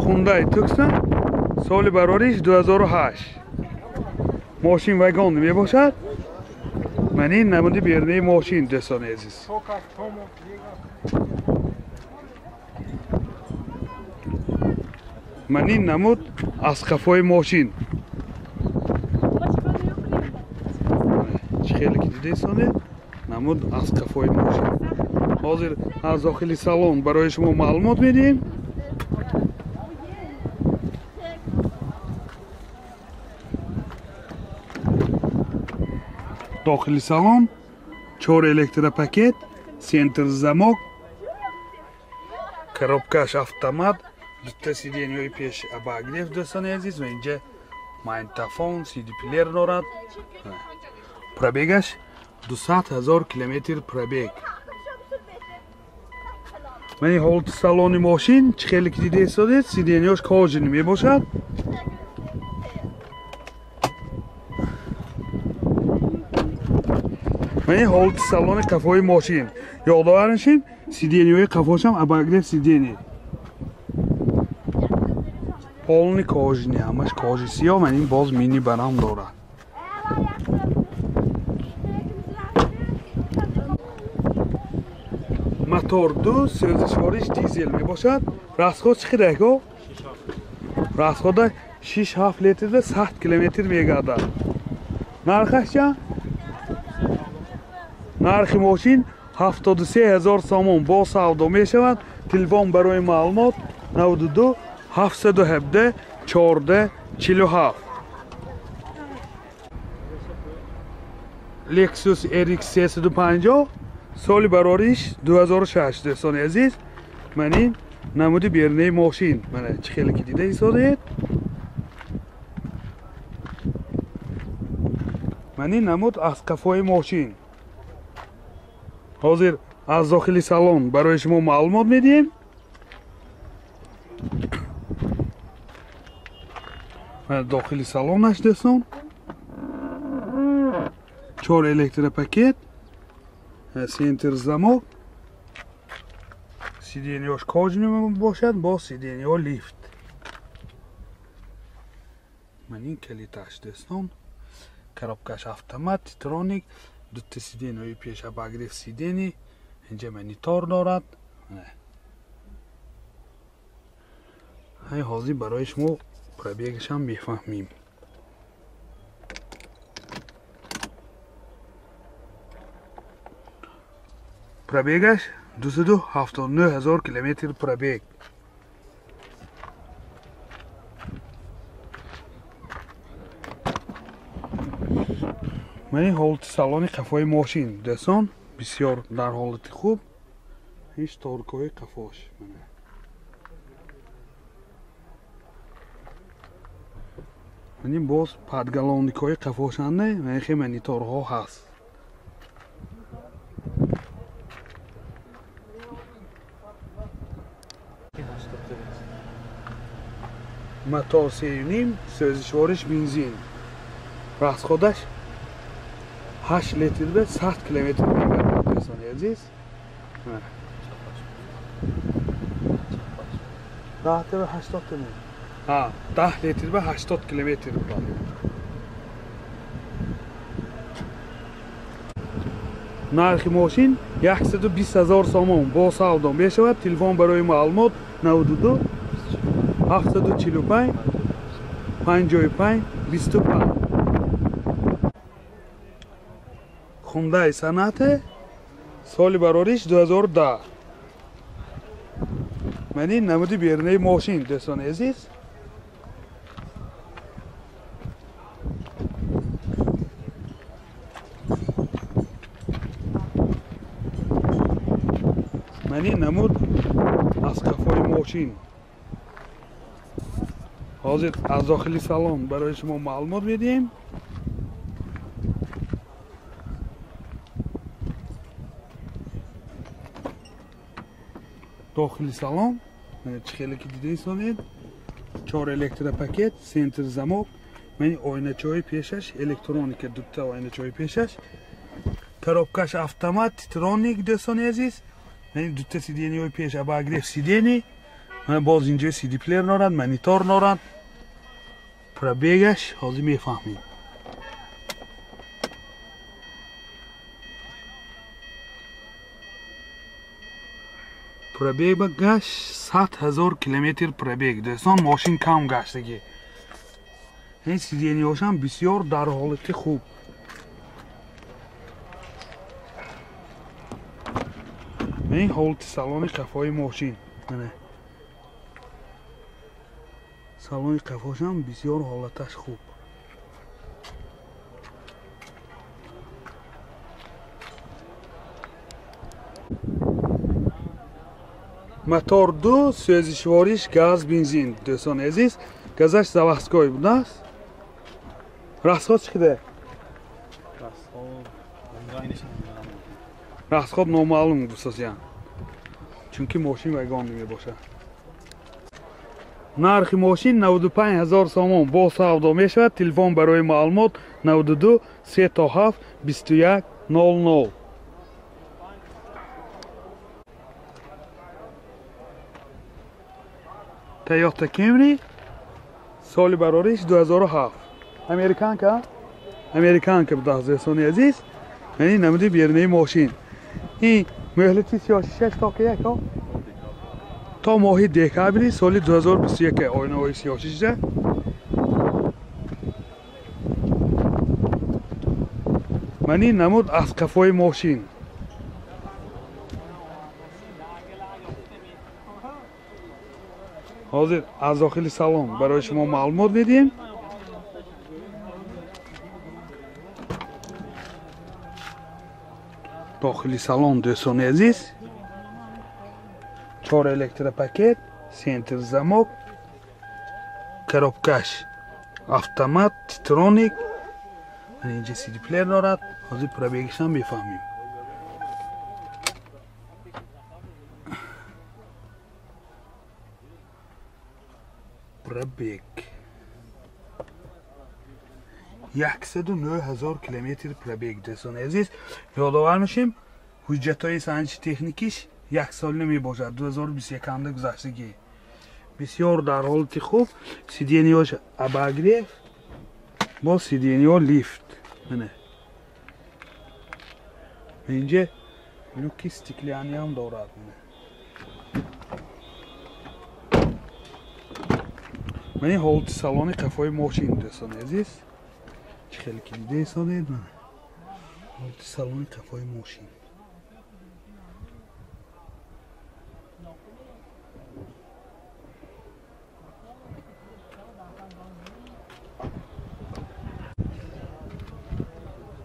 Hyundai Tucson سال براریش 2008 ماشین وگان میباشد. من این نمود بیرنه ماشین دوستان عزیز. من این نمود از قفای ماشین خیلی که دیده ایستانه نمود از قفای ماشین. حاضر از داخل سالن برای شما معلومات میدیم. داخل سالن 4 الکتروپاکت، سنتر замок، коробкаш автомат، دوتا сиденьёи пеш обогрев دوستان عزیز و اینجا магнитофон، CD плеер دارد. пробегаш 200,000 کیلومتر пробег. من حالت سالن ماشین خیلی که دیده ایستاده سیدنیاش کاجنی میباشد. من حالت سالن قفای ماشین یادآورشین سیدنیای قفاش هم обогрев سیدنی. полный кожаный همش کاج سیاه. من این باز مینی برام داره. موتور 2 سوزشوارش دیزل میباشد. راسخود چقدر که؟ راسخود 6-7 لیتر و 100 کیلومتر میگردد. نرخش چند؟ نرخ ماشین 73,000 سوم با سودا میشود. تلفن برای معلومات 92 717 14 47. لکسوس RX 350 سال براریش 2006 دوستان عزیز. من این نمود بیرنه ماشین من چه خیلی که دیده ایستاده. من این نمود از قفای ماشین. حاضر از داخل سالن برای شما معلومات میدیم. داخل سالنش دوستان 4 الکتروپاکت، سنتر замок، سیدنیاش کاجنی باشد با سیدنیا لیفت. من این کلیتاش دوستان коробкаш автомат تیترونیک دوتا سیدنیای پیش обогрев سیدنی. اینجا مانیتور دارد. های حاضر برای شما پرابیگش هم میفهمیم. پرابیگش 279,000 کیلومتر پرابیگ. من این حالت سالن قفای ماشین دوستان بسیار در حالت خوب. هیچ تارکای قفاش من این باز پدگلانیکای قفاشنده و خیلی مانیتورها هست. موتور 3.5 سوزشوارش بنزین. راسخودش 8 لیتر به 100 کیلومتر میگردد دوستان عزیز. 10 تا 80 تا 10 لیتر به 80 کیلومتر بود. نرخ ماشین 120,000 سوم با سودا میشود. تلفن برای معلومات 92 745 55 25. Hyundai Sonata سال براریش 2010. من این نمود بیرنه ماشین دوستان عزیز. من این نمود از قفای ماشین. حاضر از داخل سالن برای شما معلومات میدیم. داخل سالن چه خیلی که دیده ایستانید 4 الکتروپاکت، سنتر замок. Meni oynachoyi peshash, elektronika dutta oynachoyi peshash. Коробкаш автомат, троник дӯстони азиз. Мани дутта сидениёи пеш абагреф сидени. Мана боз инҷо сиди плеер норад, монитор норад. Пробегаш ҳозир мефаҳмем. Пробег гаш 100,000 километр пробег. Дӯстон мошин кам гаштаги. Ин сидениёшам бисёр дар ҳолати хуб. این حالت سالن قفای ماشین سالن قفاش هم بسیار حالتش خوب. мотор 2 سوزشواریش گاز بنزین. دوستان عزیز گازش заводской بود است. расход چقدر؟ расход номаълум дӯстон, чунки мошин вагон мебошад. нархи мошин 95000 сомон бо савдо мешавад. телефон барои маълумот 92 37 21 00. Toyota Camry соли барориш 2007. американка буд дӯстони азиз. یعنی نمودی بیرونی ماشین. این مهلتی 36 تا که یک تا ماهی دکابلی سال 2021 آینه های 36 منی نمود از قفای ماشین. حاضر از داخل سالن برای شما معلومات میدیم. داخلی سالن دوستان عزیز 4 الکتروپاکت، سنتر замок، коробкаш автомат، титроник. اینجا سی دی پلیر دارد. حاضر پرابگش هم میفهمیم. پرابگ 109,000 کیلومتر پرابگ دوستان عزیز. یادآور میشیم حجت‌های سنجش تکنیکیش 1 سال نمیباشد. 2021 ام گذشتگی. بسیار در حالت خوب. سیدینیاش اباگریف با سیدینیا لیفت. نه اینجا لوکی استیکلیانی هم دارد. من این حالت سالن قفای ماشین دوستان عزیز. خیلی کلیده ساده من حالت سالن قفای ماشین.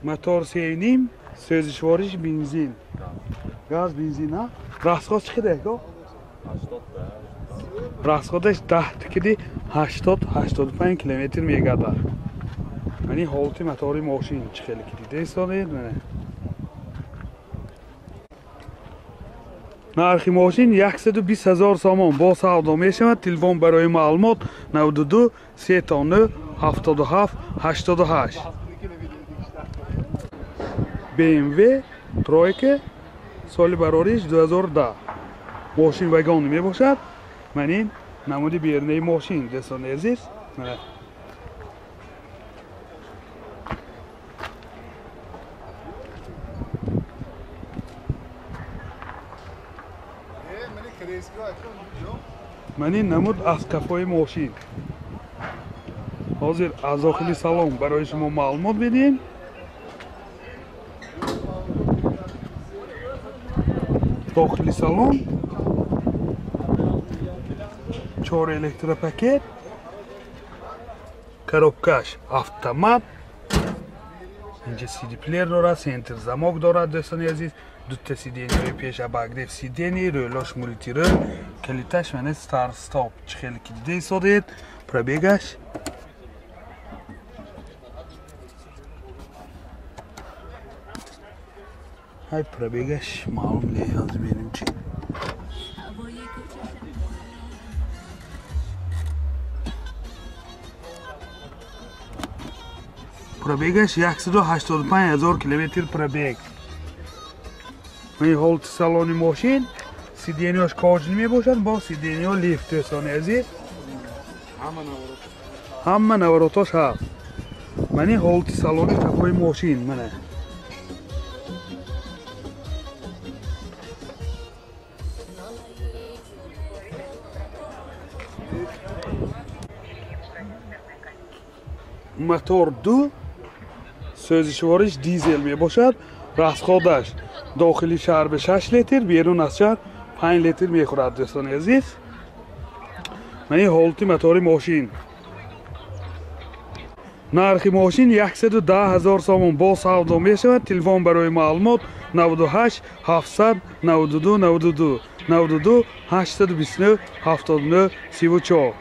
мотор 3.5 سوزشواریش بنزین. گاز بنزین ها. расход چقدر که؟ расходش 10 تکیدی 80-85 کیلومتر میگذره. یعنی حالت موتور ماشین خیلی کلیده ساده. نرخ ماشین 120,000 سومون با سودا میشود. تلفن برای معلومات 92 39 77 88. BMW ترویکه سال براریش 2010 ماشین وگان می باشد. من این نمودی بیرونی ماشین دوستان عزیز. من این نمود از کفای ماشین. حاضر از داخل سالن برای شما معلومات بدیم. داخل سالن 4 الکتروپاکت، коробкаш автомат. اینجا سی دی پلیر دارد. سنتر замок دارد دوستان عزیز. دو تا سیدینی پیش اباگریف سیدینی رویلاش مولتی رو کلیتش من استارت استاپ خیلی کلیده ساده. پرابگش های پرابگش معلوم لیاز بینیم چی. пробегаш 185,000 километр пробег. این هولت سالن ماشین سیدینیاش کاج میباشد با سیدینیا لیفت سانی عزیز همه نوراتاش هست من این هولت سالن چپای ماشین منه мотор 2 سوزشوارش دیزل میباشد رسخادش داخلی شهر به 6 لیتر بیرون از شهر 5 لیتر میخورد دوستان عزیز من این هولتی موتور ماشین نرخ ماشین 110,000 سوم با سودا میشود تلفن برای معلومات 98 700 92 92 92 829 79 34